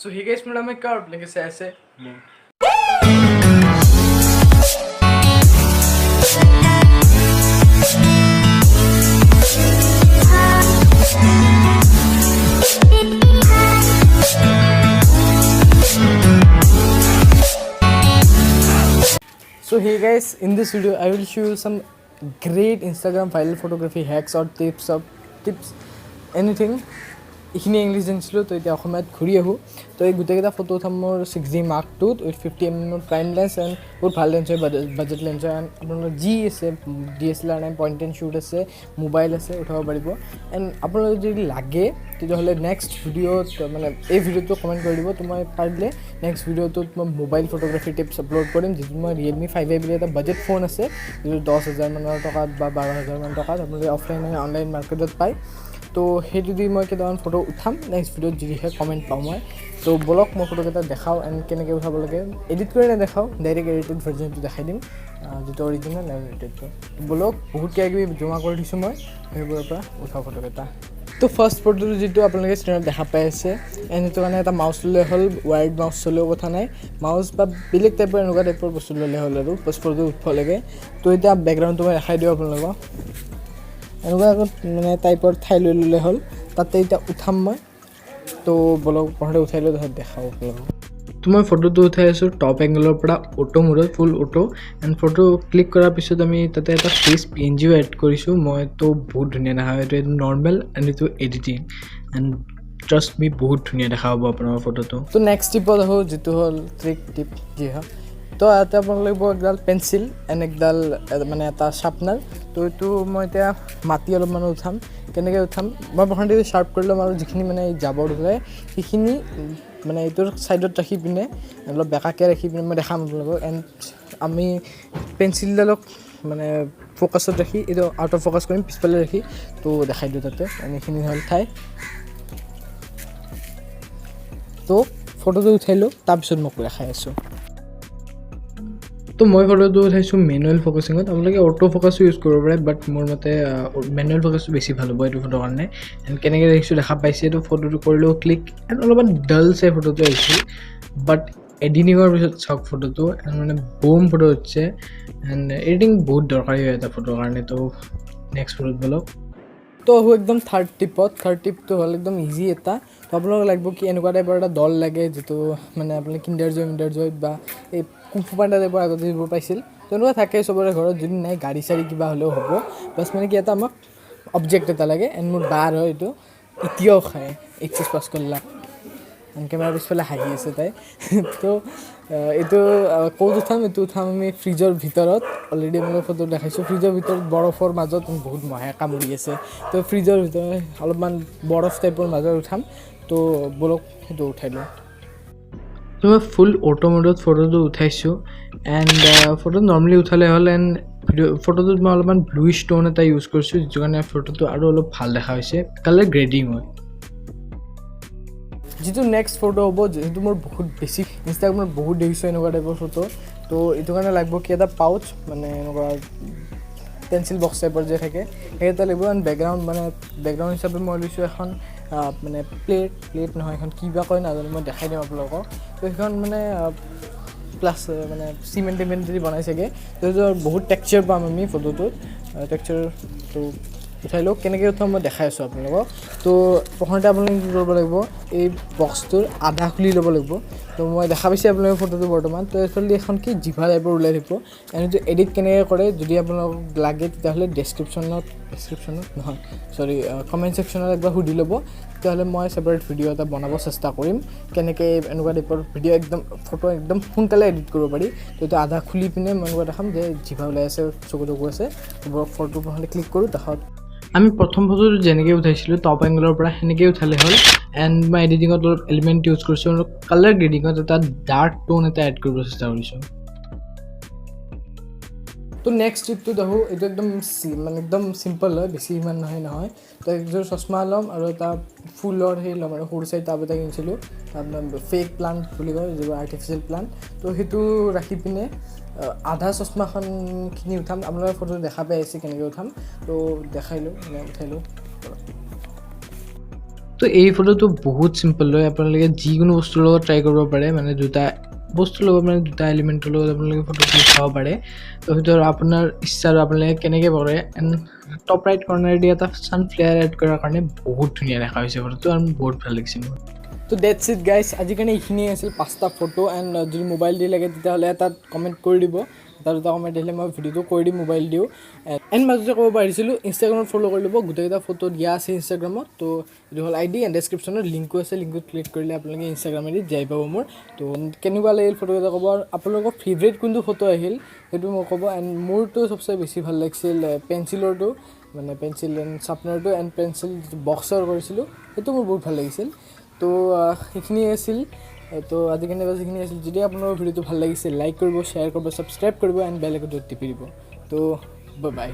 So he guys मेरा मैं कर लेके से ऐसे So hey guys, in this video I will show you some great Instagram viral photography hacks or tips anything. এইখিনি English জানিছিলোঁ তো এতিয়া অসমীয়াত ঘূৰি আহোঁ তো এই গোটেইকেইটা ফটো উঠাম মোৰ 6D Mark II with 50mm prime lens and বহুত ভাল লেন্স হয় বাজেট লেন্স হয় এণ্ড আপোনালোকৰ যি আছে DSLR নাই পইণ্ট এণ্ড শ্বুট আছে মোবাইল আছে উঠাব পাৰিব এণ্ড আপোনালোকক যদি লাগে তেতিয়াহ'লে নেক্সট ভিডিঅ'ত মানে এই ভিডিঅ'টো কমেণ্ট কৰি দিব তো মই পাৰিলে নেক্সট ভিডিঅ'টোত মই মোবাইল ফটোগ্ৰাফী টিপছ আপলোড কৰিম যিটো মই Realme 5A বুলি এটা বাজেট ফোন আছে যিটো 10,000 মানৰ টকাত বা 12,000 মান টকাত আপোনালোকে অফলাইন আৰু অনলাইন মাৰ্কেটত পায় তো সেইটো দি মই কেইটামান ফটো উঠাম নেক্সট ভিডিঅ'ত যদিহে কমেণ্ট পাওঁ মই তো বলক মই ফটোকেইটা দেখাওঁ এণ্ড কেনেকৈ উঠাব লাগে এডিট কৰি নেদেখাওঁ ডাইৰেক্ট এডিটেড ভাৰ্জনটো দেখাই দিম যিটো অৰিজিনেল এডিটেডটো বলক বহুত কিবাকিবি জমা কৰি দিছোঁ মই সেইবোৰৰ পৰা উঠাওঁ ফটোকেইটা তো ফাৰ্ষ্ট ফটোটো যিটো আপোনালোকে স্ক্ৰীনত দেখা পাই আছে এণ্ড সেইটো কাৰণে এটা মাউচ ল'লে হ'ল ৱায়াৰ্ড মাউচ চলেও কথা নাই মাউচ বা বেলেগ টাইপৰ এনেকুৱা টাইপৰ বস্তু ল'লে হ'ল আৰু ফাৰ্ষ্ট ফটোটো উঠিব লাগে তো এতিয়া বেকগ্ৰাউণ্ডটো মই দেখাই দিওঁ আপোনালোকক এনেকুৱা মানে টাইপৰ ঠাই লৈ ল'লে হ'ল তাতে এতিয়া উঠাম মই তো বলক প্ৰথমতে উঠাই লৈ তাত দেখাওঁ আপোনালোকক তো মই ফটোটো উঠাই আছোঁ টপ এংগলৰ পৰা অটো মোডত full auto and photo click কৰাৰ পিছত আমি তাতে এটা ফেচ PNGও এড কৰিছোঁ মই তো বহুত ধুনীয়া দেখা এইটো নৰ্মেল এণ্ড এইটো এডিটিং এণ্ড ট্ৰাষ্ট মি বহুত ধুনীয়া দেখা হ'ব আপোনাৰ ফটোটো তো নেক্সট টিপত আহোঁ যিটো হ'ল ট্ৰিক টিপ যি হয় তো ইয়াতে আপোনাক লাগিব একডাল পেঞ্চিল এণ্ড একডাল মানে এটা শ্বাৰ্পনাৰ তো এইটো মই এতিয়া মাটি অলপমান উঠাম কেনেকৈ উঠাম মই প্ৰথমতে শ্বাৰ্প কৰি ল'ম আৰু যিখিনি মানে জাবৰ ওলায় সেইখিনি মানে এইটোৰ ছাইডত ৰাখি পিনে অলপ বেকাকৈ ৰাখি পিনে মই দেখাম আপোনালোকক এণ্ড আমি পেঞ্চিলডালক মানে ফ'কাছত ৰাখি এইটো আউট অফ ফ'কাছ কৰিম পিছফালে ৰাখি তো দেখাই দিওঁ তাতে এইখিনি হ'ল ঠাই তো ফটোটো উঠাই লওঁ তাৰপিছত মই দেখাই আছোঁ তো মই ফটোটো উঠাইছোঁ মেনুৱেল ফ'কাচিঙত আপোনালোকে অটো ফ'কাছো ইউজ কৰিব পাৰে বাট মোৰ মতে মেনুৱেল ফ'কাছটো বেছি ভাল হ'ব এইটো ফটোৰ কাৰণে এণ্ড কেনেকৈ দেখিছোঁ দেখা পাইছে এইটো ফটোটো কৰিলেও ক্লিক এণ্ড অলপমান ডাল চাই ফটোটো আহিছিল বাট এডিটিঙৰ পিছত চাওক ফটোটো এণ্ড মানে বুম ফটো হচ্ছে এণ্ড এডিটিং বহুত দৰকাৰী হয় এটা ফটোৰ কাৰণে তো নেক্সট ফটোত বলক তো আহোঁ একদম থাৰ্ড টিপটো হ'ল একদম ইজি এটা তো আপোনালোকক লাগিব কি এনেকুৱা টাইপৰ এটা দল লাগে যিটো মানে আপুনি কিণ্ডাৰ জয় বা এই কুমফু পাণ্ডা টাইপৰ আগতে যিবোৰ পাইছিল তেনেকুৱা থাকে চবৰে ঘৰত যদি নাই গাড়ী চাড়ী কিবা হ'লেও হ'ব বাছ মানে কি এটা আমাক অবজেক্ট এটা লাগে এণ্ড মোৰ বাৰ হয় এইটো এতিয়াও খায় HS পাছ কৰিলা কেমেৰাৰ পিছফালে হাঁহি আছে তাই তো এইটো ক'ত উঠাম আমি ফ্ৰিজৰ ভিতৰত অলৰেডি মই ফটো দেখাইছোঁ ফ্ৰিজৰ ভিতৰত বৰফৰ মাজত বহুত মহে কামুৰি আছে তো ফ্ৰিজৰ ভিতৰত অলপমান বৰফ টাইপৰ মাজত উঠাম তো বলক সেইটো উঠাই লওঁ তো মই ফুল অটো মোডত ফটোটো উঠাইছোঁ এণ্ড ফটো নৰ্মেলি উঠালে হ'ল এণ্ড ফটোটোত মই অলপমান ব্লুইছ টোন এটা ইউজ কৰিছোঁ যিটো কাৰণে ফটোটো আৰু অলপ ভাল দেখা হৈছে কালাৰ গ্ৰেডিং হয় যিটো নেক্সট ফটো হ'ব যিটো মোৰ বহুত বেছি ইনষ্টাগ্ৰামত বহুত দেখিছোঁ এনেকুৱা টাইপৰ ফটো তো এইটো কাৰণে লাগিব কি এটা পাউচ মানে এনেকুৱা পেঞ্চিল বক্স টাইপৰ যে থাকে সেই এটা লাগিব এণ্ড বেকগ্ৰাউণ্ড হিচাপে মই লৈছোঁ এখন মানে প্লেট নহয় এখন কিবা কয় নাজানো মই দেখাই দিম আপোনালোকক তো সেইখন মানে প্লাছ মানে চিমেণ্ট যদি বনাইছেগৈ তো বহুত টেক্সচাৰ পাম আমি ফটোটোত টেক্সচাৰটো উঠাই লওক কেনেকৈ উঠাম মই দেখাই আছোঁ আপোনালোকক তো প্ৰথমতে আপোনালোকে কি কৰিব লাগিব এই বক্সটোৰ আধা খুলি ল'ব লাগিব তো মই দেখা পাইছোঁ আপোনালোকে ফটোটো বৰ্তমান তো এইফালে এখন কি জিভা টাইপৰ ওলাই থাকিব এনেটো এডিট কেনেকৈ কৰে যদি আপোনালোকক লাগে তেতিয়াহ'লে ডেছক্ৰিপশ্যনত নহয় কমেণ্ট ছেকশ্যনত একবাৰ সুধি ল'ব তেতিয়াহ'লে মই ছেপাৰেট ভিডিঅ' এটা বনাব চেষ্টা কৰিম কেনেকৈ এনেকুৱা টাইপৰ ভিডিঅ' একদম ফটো একদম সোনকালে এডিট কৰিব পাৰি তো এইটো আধা খুলি পিনে মই এনেকুৱা দেখাম যে জিভা ওলাই আছে চকু আছে ফটো প্ৰথমতে ক্লিক কৰোঁ তাহাঁত আমি প্ৰথম ফটোটো যেনেকৈ উঠাইছিলোঁ টপ এংগলৰ পৰা সেনেকৈ উঠালে হ'ল এণ্ড মই এডিটিঙত অলপ এলিমেণ্ট ইউজ কৰিছোঁ আৰু কালাৰ গ্ৰেডিঙত এটা ডাৰ্ক টোন এটা এড কৰিব চেষ্টা কৰিছোঁ তো নেক্সট টিপটোত আহোঁ এইটো একদম চিম্পল হয় বেছি ইমান নহয় তো একযোৰ চশমা ল'ম আৰু এটা ফুলৰ সেই ল'ম আৰু সৰু চাই টাব এটা কিনিছিলোঁ আপোনাৰ ফেক প্লাণ্ট বুলি কয় যিবোৰ আৰ্টিফিচিয়েল প্লাণ্ট তো সেইটো ৰাখি পিনে আধা চশমাখনখিনি উঠাম আপোনালোকে ফটো দেখা পাই আছে কেনেকৈ উঠাম তো দেখাই লওঁ উঠাই লওঁ তো তো এই ফটোটো বহুত সিম্পল হয় আপোনালোকে যিকোনো বস্তুৰ লগত ট্ৰাই কৰিব পাৰে মানে দুটা বস্তুৰ লগত মানে দুটা এলিমেণ্টৰ লগত আপোনালোকে ফটো ক্লিক কৰিব পাৰে তো সেইটো আপোনাৰ ইচ্ছা আৰু আপোনালোকে কেনেকৈ কৰে এণ্ড টপ ৰাইট কৰ্নাৰ দি এটা ছানফ্লাৱাৰ এড কৰাৰ কাৰণে বহুত ধুনীয়া দেখা হৈছে ফটোটো আৰু বহুত ভাল লাগিছে মোৰ তো ডেটছ ইট গাইজ আজি কাৰণে এইখিনিয়ে আছিল 5টা ফটো এণ্ড যদি মোবাইল দি লাগে তেতিয়াহ'লে এটাত কমেণ্ট কৰি দিব এটা দুটা কমেণ্ট দিলে মই ভিডিঅ'টো কৰি দিম মোবাইল দিওঁ এণ্ড মাজতে ক'ব পাৰিছিলোঁ ইনষ্টাগ্ৰামত ফ'ল' কৰি ল'ব গোটেইকেইটা ফটো দিয়া আছে ইনষ্টাগ্ৰামত তো এইটো হ'ল আই ডি এণ্ড ডেছক্ৰিপশ্যনত লিংকো আছে লিংকত ক্লিক কৰিলে আপোনালোকে ইনষ্টাগ্ৰামেদি যাই পাব মোৰ তো কেনেকুৱা লাগিল ফটোকেইটা ক'ব আৰু আপোনালোকৰ ফেভৰেট কোনটো ফটো আহিল সেইটো মোক ক'ব এণ্ড মোৰতো চবচে বেছি ভাল লাগিছিল পেঞ্চিলৰটো মানে পেঞ্চিল এণ্ড শ্বাৰ্পনাৰটো এণ্ড পেঞ্চিল যিটো বক্সৰ কৰিছিলোঁ সেইটো মোৰ বহুত ভাল লাগিছিল তো সেইখিনিয়ে আছিল তো আজি কাৰণে যিখিনি আছিল যদি আপোনালোকৰ ভিডিঅ'টো ভাল লাগিছিল লাইক কৰিব শ্বেয়াৰ কৰিব ছাবস্ক্ৰাইব কৰিব এণ্ড বেল আইকনটো টিপি দিব তো বাই বাই